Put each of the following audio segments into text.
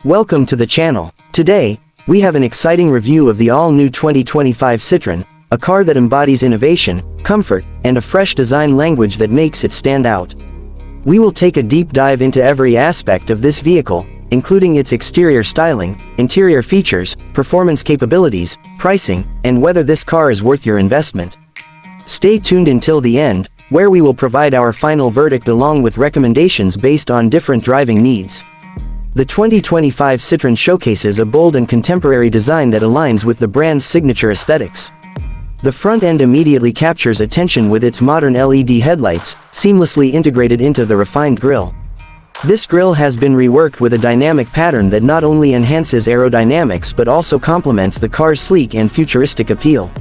Welcome to the channel. Today, we have an exciting review of the all-new 2025 Citroën, a car that embodies innovation, comfort, and a fresh design language that makes it stand out. We will take a deep dive into every aspect of this vehicle, including its exterior styling, interior features, performance capabilities, pricing, and whether this car is worth your investment. Stay tuned until the end, where we will provide our final verdict along with recommendations based on different driving needs. The 2025 Citroën showcases a bold and contemporary design that aligns with the brand's signature aesthetics. The front end immediately captures attention with its modern LED headlights, seamlessly integrated into the refined grille. This grille has been reworked with a dynamic pattern that not only enhances aerodynamics but also complements the car's sleek and futuristic appeal.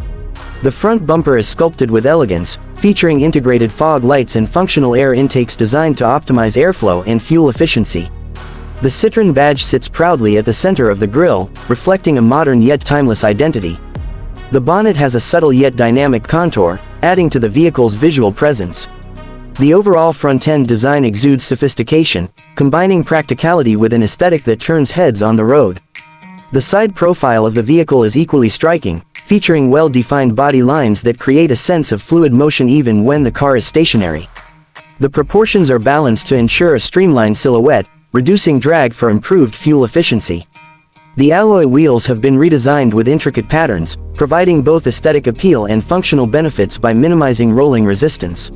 The front bumper is sculpted with elegance, featuring integrated fog lights and functional air intakes designed to optimize airflow and fuel efficiency. The Citroën badge sits proudly at the center of the grille, reflecting a modern yet timeless identity. The bonnet has a subtle yet dynamic contour, adding to the vehicle's visual presence. The overall front-end design exudes sophistication, combining practicality with an aesthetic that turns heads on the road. The side profile of the vehicle is equally striking, featuring well-defined body lines that create a sense of fluid motion even when the car is stationary. The proportions are balanced to ensure a streamlined silhouette, reducing drag for improved fuel efficiency. The alloy wheels have been redesigned with intricate patterns, providing both aesthetic appeal and functional benefits by minimizing rolling resistance.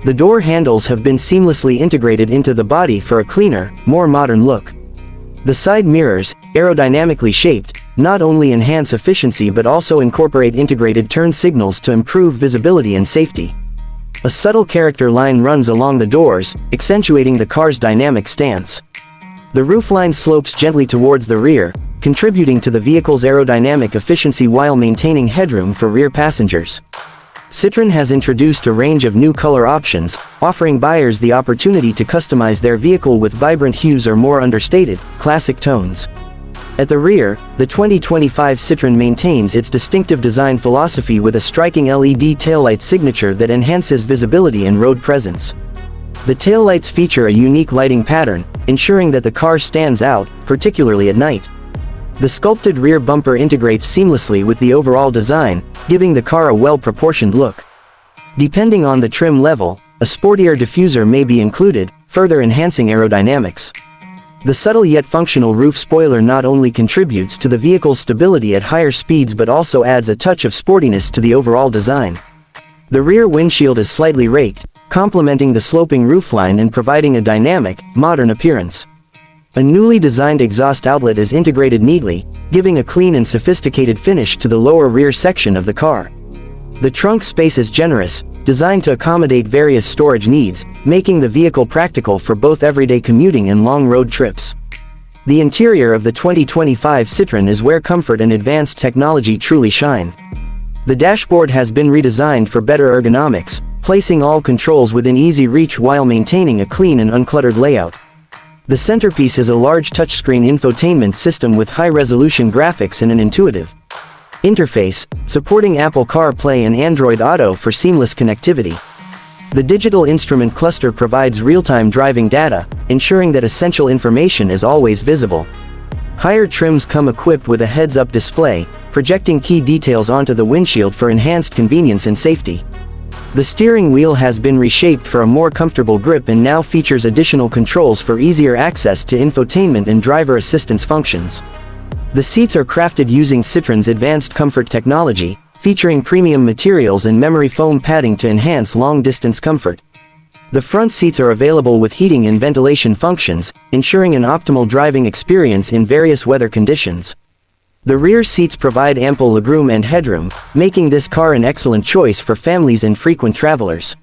The door handles have been seamlessly integrated into the body for a cleaner, more modern look. The side mirrors, aerodynamically shaped, not only enhance efficiency but also incorporate integrated turn signals to improve visibility and safety. A subtle character line runs along the doors, accentuating the car's dynamic stance. The roofline slopes gently towards the rear, contributing to the vehicle's aerodynamic efficiency while maintaining headroom for rear passengers. Citroën has introduced a range of new color options, offering buyers the opportunity to customize their vehicle with vibrant hues or more understated, classic tones. At the rear, the 2025 Citroën maintains its distinctive design philosophy with a striking LED taillight signature that enhances visibility and road presence. The taillights feature a unique lighting pattern, ensuring that the car stands out, particularly at night. The sculpted rear bumper integrates seamlessly with the overall design, giving the car a well-proportioned look. Depending on the trim level, a sportier diffuser may be included, further enhancing aerodynamics. The subtle yet functional roof spoiler not only contributes to the vehicle's stability at higher speeds but also adds a touch of sportiness to the overall design. The rear windshield is slightly raked, complementing the sloping roofline and providing a dynamic, modern appearance. A newly designed exhaust outlet is integrated neatly, giving a clean and sophisticated finish to the lower rear section of the car. The trunk space is generous, designed to accommodate various storage needs, making the vehicle practical for both everyday commuting and long road trips. The interior of the 2025 Citroën is where comfort and advanced technology truly shine. The dashboard has been redesigned for better ergonomics, placing all controls within easy reach while maintaining a clean and uncluttered layout. The centerpiece is a large touchscreen infotainment system with high-resolution graphics and an intuitive interface, supporting Apple CarPlay and Android Auto for seamless connectivity. The digital instrument cluster provides real-time driving data, ensuring that essential information is always visible. Higher trims come equipped with a heads-up display, projecting key details onto the windshield for enhanced convenience and safety. The steering wheel has been reshaped for a more comfortable grip and now features additional controls for easier access to infotainment and driver assistance functions. The seats are crafted using Citroën's advanced comfort technology, featuring premium materials and memory foam padding to enhance long-distance comfort. The front seats are available with heating and ventilation functions, ensuring an optimal driving experience in various weather conditions. The rear seats provide ample legroom and headroom, making this car an excellent choice for families and frequent travelers.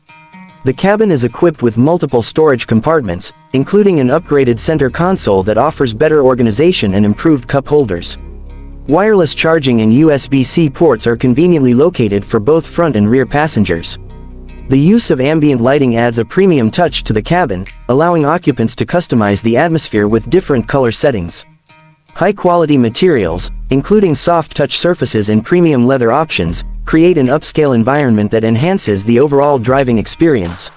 The cabin is equipped with multiple storage compartments, including an upgraded center console that offers better organization and improved cup holders. Wireless charging and USB-C ports are conveniently located for both front and rear passengers. The use of ambient lighting adds a premium touch to the cabin, allowing occupants to customize the atmosphere with different color settings. High-quality materials, including soft-touch surfaces and premium leather options, create an upscale environment that enhances the overall driving experience.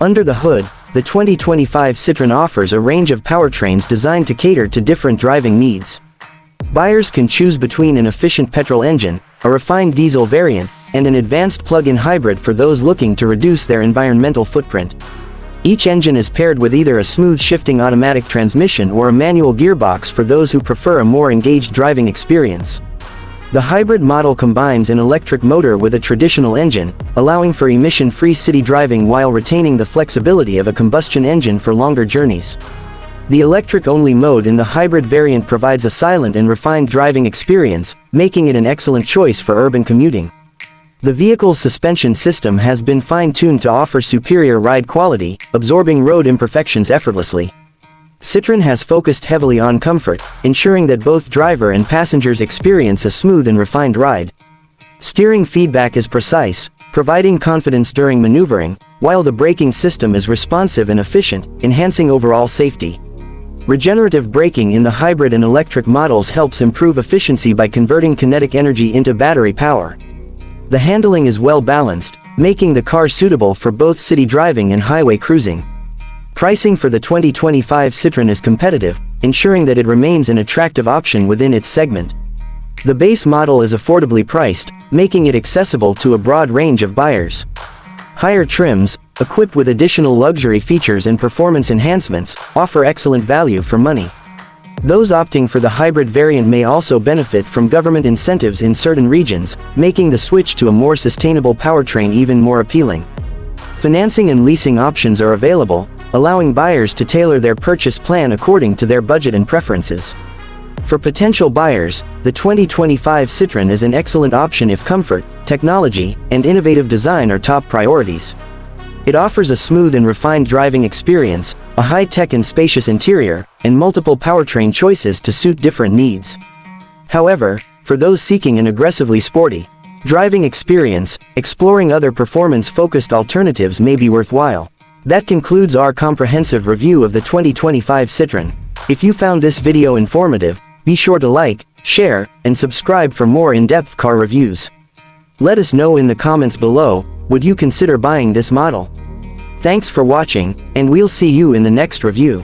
Under the hood, the 2025 Citroën offers a range of powertrains designed to cater to different driving needs. Buyers can choose between an efficient petrol engine, a refined diesel variant, and an advanced plug-in hybrid for those looking to reduce their environmental footprint. Each engine is paired with either a smooth shifting automatic transmission or a manual gearbox for those who prefer a more engaged driving experience. The hybrid model combines an electric motor with a traditional engine, allowing for emission-free city driving while retaining the flexibility of a combustion engine for longer journeys. The electric-only mode in the hybrid variant provides a silent and refined driving experience, making it an excellent choice for urban commuting. The vehicle's suspension system has been fine-tuned to offer superior ride quality, absorbing road imperfections effortlessly. Citroën has focused heavily on comfort, ensuring that both driver and passengers experience a smooth and refined ride. Steering feedback is precise, providing confidence during maneuvering, while the braking system is responsive and efficient, enhancing overall safety. Regenerative braking in the hybrid and electric models helps improve efficiency by converting kinetic energy into battery power. The handling is well balanced, making the car suitable for both city driving and highway cruising. Pricing for the 2025 Citroën is competitive, ensuring that it remains an attractive option within its segment. The base model is affordably priced, making it accessible to a broad range of buyers. Higher trims, equipped with additional luxury features and performance enhancements, offer excellent value for money. Those opting for the hybrid variant may also benefit from government incentives in certain regions, making the switch to a more sustainable powertrain even more appealing. Financing and leasing options are available, allowing buyers to tailor their purchase plan according to their budget and preferences. For potential buyers, the 2025 Citroën is an excellent option if comfort, technology, and innovative design are top priorities. It offers a smooth and refined driving experience, a high-tech and spacious interior, and multiple powertrain choices to suit different needs. However, for those seeking an aggressively sporty driving experience, exploring other performance-focused alternatives may be worthwhile. That concludes our comprehensive review of the 2025 Citroën. If you found this video informative, be sure to like, share, and subscribe for more in-depth car reviews. Let us know in the comments below, would you consider buying this model? Thanks for watching, and we'll see you in the next review.